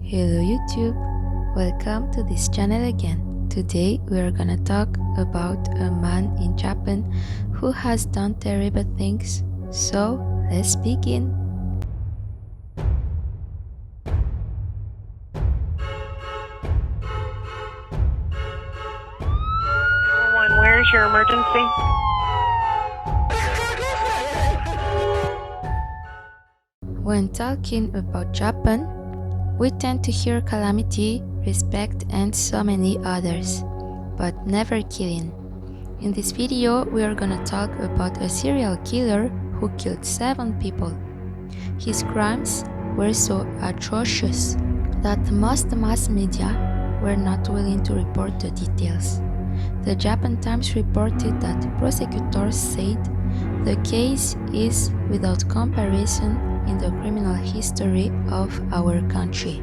Hello YouTube, welcome to this channel again. Today we are gonna talk about a man in Japan who has done terrible things. So let's begin. Where's your emergency? When talking about Japan, we tend to hear calamity, respect, and so many others, but never killing. In this video, we are gonna talk about a serial killer who killed 7 people. His crimes were so atrocious that most mass media were not willing to report the details. The Japan Times reported that prosecutors said the case is without comparison in the criminal history of our country.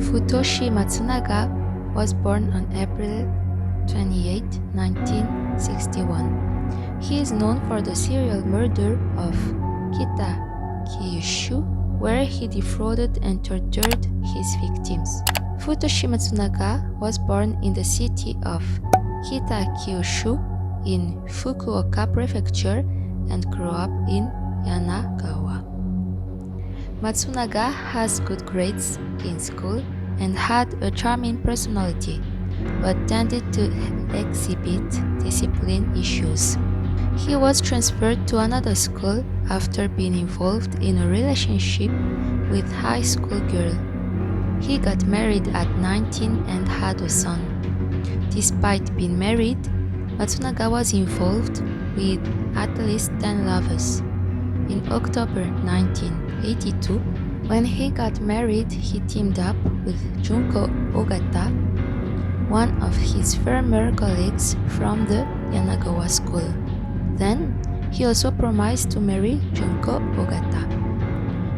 Futoshi Matsunaga was born on April 28, 1961. He is known for the serial murder of Kitakyushu, where he defrauded and tortured his victims. Futoshi Matsunaga was born in the city of Kitakyushu in Fukuoka Prefecture and grew up in Yanagawa. Matsunaga has good grades in school and had a charming personality, but tended to exhibit discipline issues. He was transferred to another school after being involved in a relationship with a high school girl. He got married at 19 and had a son. Despite being married, Matsunaga was involved with at least 10 lovers. In October 1982, when he got married, he teamed up with Junko Ogata, one of his former colleagues from the Yanagawa school. Then, he also promised to marry Junko Ogata.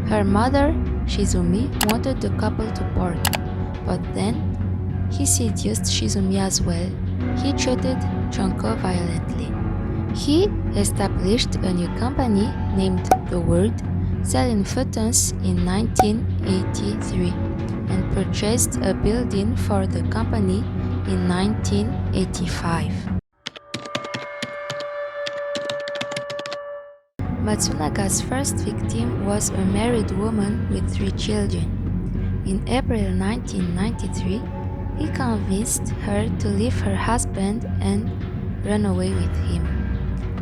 Her mother, Shizumi, wanted the couple to part, but then he seduced Shizumi as well. He treated Junko violently. He established a new company named The World, selling futons in 1983, and purchased a building for the company in 1985. Matsunaga's first victim was a married woman with 3 children. In April 1993, he convinced her to leave her husband and run away with him,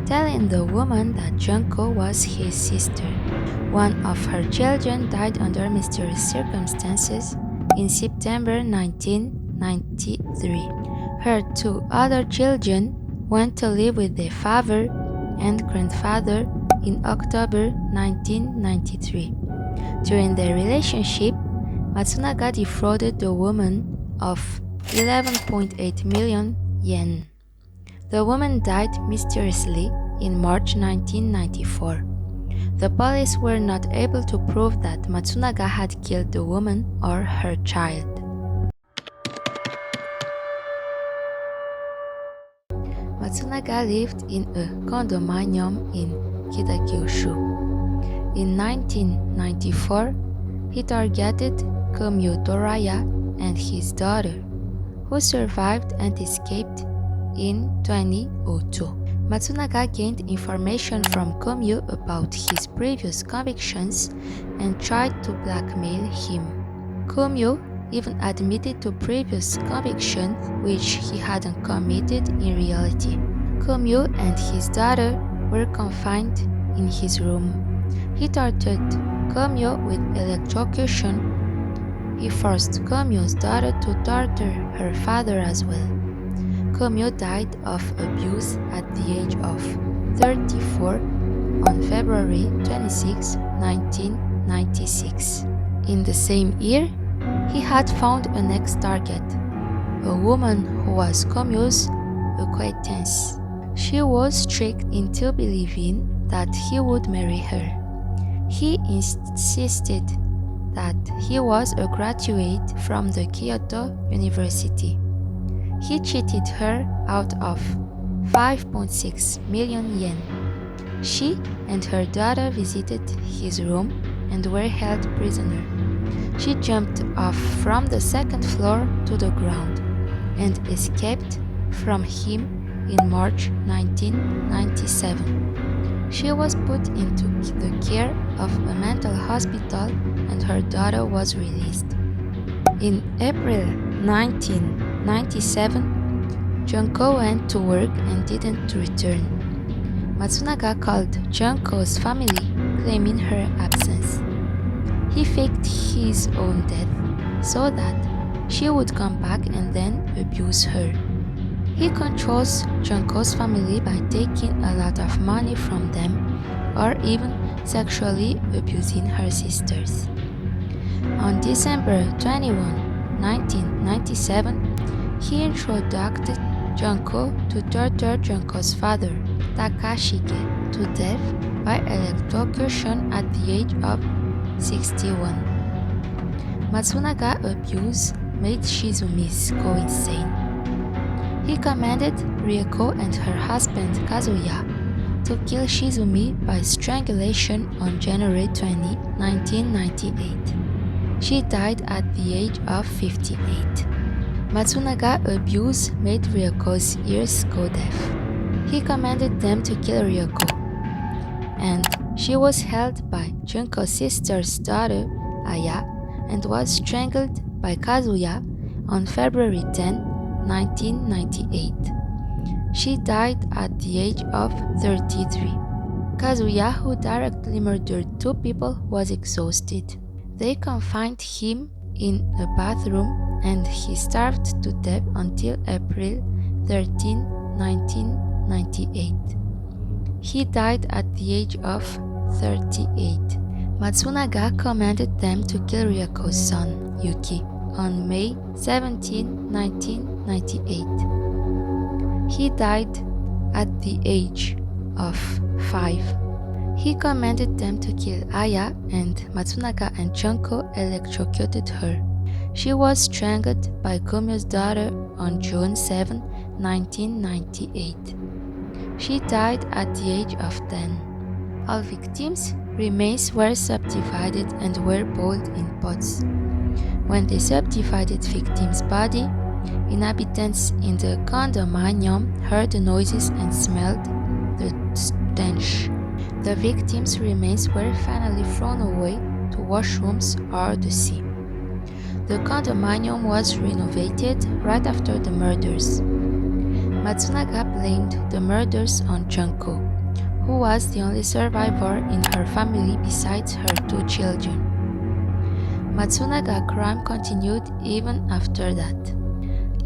telling the woman that Junko was his sister. One of her children died under mysterious circumstances in September 1993. Her 2 other children went to live with their father and grandfather in October 1993. During their relationship, Matsunaga defrauded the woman of 11.8 million yen. The woman died mysteriously in March 1994. The police were not able to prove that Matsunaga had killed the woman or her child. Matsunaga lived in a condominium in Kitakyushu. In 1994, he targeted Myuu and his daughter, who survived and escaped in 2002. Matsunaga gained information from Myuu about his previous convictions and tried to blackmail him. Myuu even admitted to previous convictions which he hadn't committed in reality. Myuu and his daughter were confined in his room. He tortured Myuu with electrocution. He forced Myuu's daughter to torture her father as well. Myuu died of abuse at the age of 34 on February 26, 1996. In the same year, he had found a next target, a woman who was Myuu's acquaintance. She was tricked into believing that he would marry her. He insisted that he was a graduate from the Kyoto University. He cheated her out of 5.6 million yen. She and her daughter visited his room and were held prisoner. She jumped off from the second floor to the ground and escaped from him in March 1997. She was put into the care of a mental hospital and her daughter was released. In April 1997, Junko went to work and didn't return. Matsunaga called Junko's family, claiming her absence. He faked his own death so that she would come back and then abuse her. He controls Junko's family by taking a lot of money from them or even sexually abusing her sisters. On December 21, 1997, he introduced Junko to torture Junko's father, Takashige, to death by electrocution at the age of 61. Matsunaga abuse made Shizumi go insane. He commanded Ryoko and her husband Kazuya to kill Shizumi by strangulation on January 20, 1998. She died at the age of 58. Matsunaga abuse made Ryoko's ears go deaf. He commanded them to kill Ryoko, and she was held by Junko's sister's daughter, Aya, and was strangled by Kazuya on February 10, 1998. She died at the age of 33. Kazuya, who directly murdered 2 people, was exhausted. They confined him in a bathroom and he starved to death until April 13, 1998. He died at the age of 38. Matsunaga commanded them to kill Ryoko's son, Yuki, on May 17, 1998. He died at the age of 5. He commanded them to kill Aya, and Matsunaga and Junko electrocuted her. She was strangled by Kumyo's daughter on June 7, 1998. She died at the age of 10. All victims' remains were subdivided and were boiled in pots. When they subdivided victims' body, inhabitants in the condominium heard the noises and smelled the stench. The victims' remains were finally thrown away to washrooms or the sea. The condominium was renovated right after the murders. Matsunaga blamed the murders on Junko, who was the only survivor in her family besides her 2 children. Matsunaga crime continued even after that.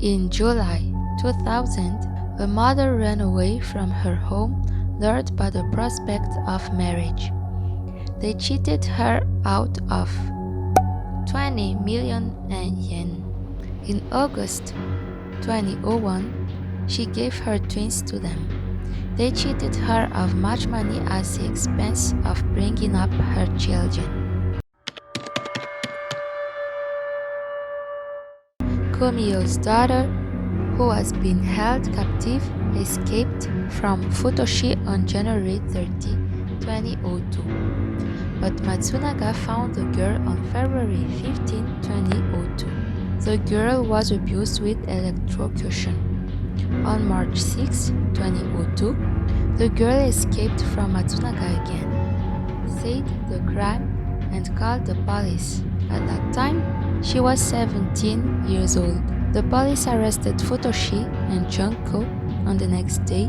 In July 2000, a mother ran away from her home, lured by the prospect of marriage. They cheated her out of 20 million yen. In August 2001, she gave her twins to them. They cheated her of much money at the expense of bringing up her children. Kumyo's daughter, who was being held captive, escaped from Futoshi on January 30, 2002. But Matsunaga found the girl on February 15, 2002. The girl was abused with electrocution. On March 6, 2002, the girl escaped from Matsunaga again, said the crime, and called the police. At that time, she was 17 years old. The police arrested Futoshi and Junko on the next day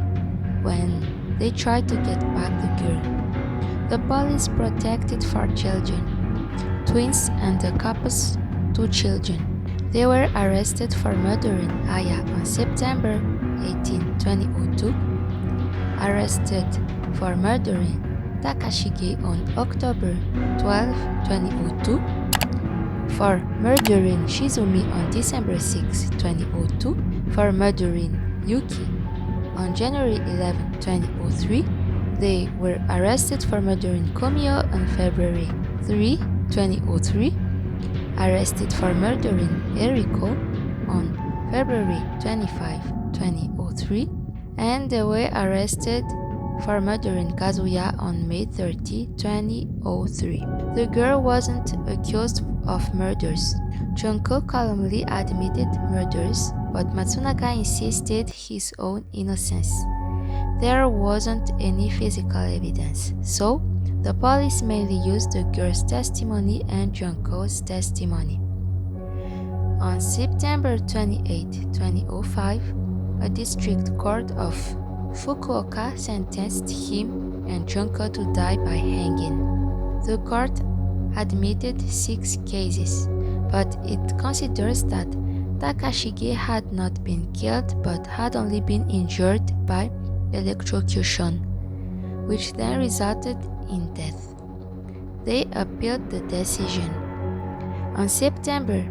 when they tried to get back the girl. The police protected 4 children, twins and the couple's 2 children. They were arrested for murdering Aya on September 18, 2002, arrested for murdering Takashige on October 12, 2002, for murdering Shizumi on December 6, 2002, for murdering Yuki on January 11, 2003. They were arrested for murdering Kumyo on February 3, 2003, arrested for murdering Eriko on February 25, 2003, and they were arrested for murdering Kazuya on May 30, 2003. The girl wasn't accused of murders. Junko calmly admitted murders, but Matsunaga insisted his own innocence. There wasn't any physical evidence, so the police mainly used the girl's testimony and Junko's testimony. On September 28, 2005, a district court of Fukuoka sentenced him and Junko to die by hanging. The court admitted 6 cases, but it considers that Takashige had not been killed but had only been injured by electrocution, which then resulted in death. They appealed the decision. On September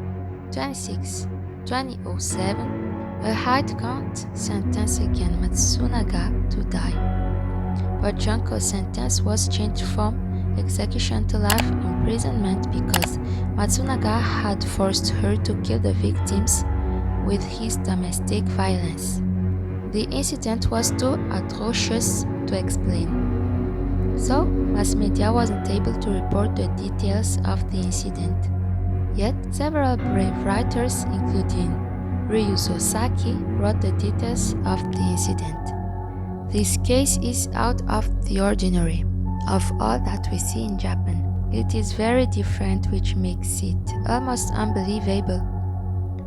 26, 2007, a high court sentenced again Matsunaga to die, but Junko's sentence was changed from execution to life imprisonment because Matsunaga had forced her to kill the victims with his domestic violence. The incident was too atrocious to explain, so mass media wasn't able to report the details of the incident. Yet, several brave writers, including Ryu Sosaki, wrote the details of the incident. This case is out of the ordinary of all that we see in Japan. It is very different, which makes it almost unbelievable.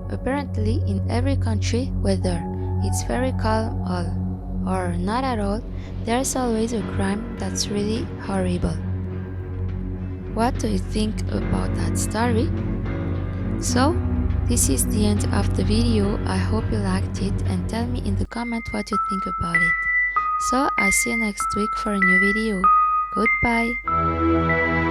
Apparently, in every country, whether it's very calm or not at all, there's always a crime that's really horrible. What do you think about that story? So, this is the end of the video. I hope you liked it and tell me in the comment what you think about it. So, I'll see you next week for a new video. Goodbye!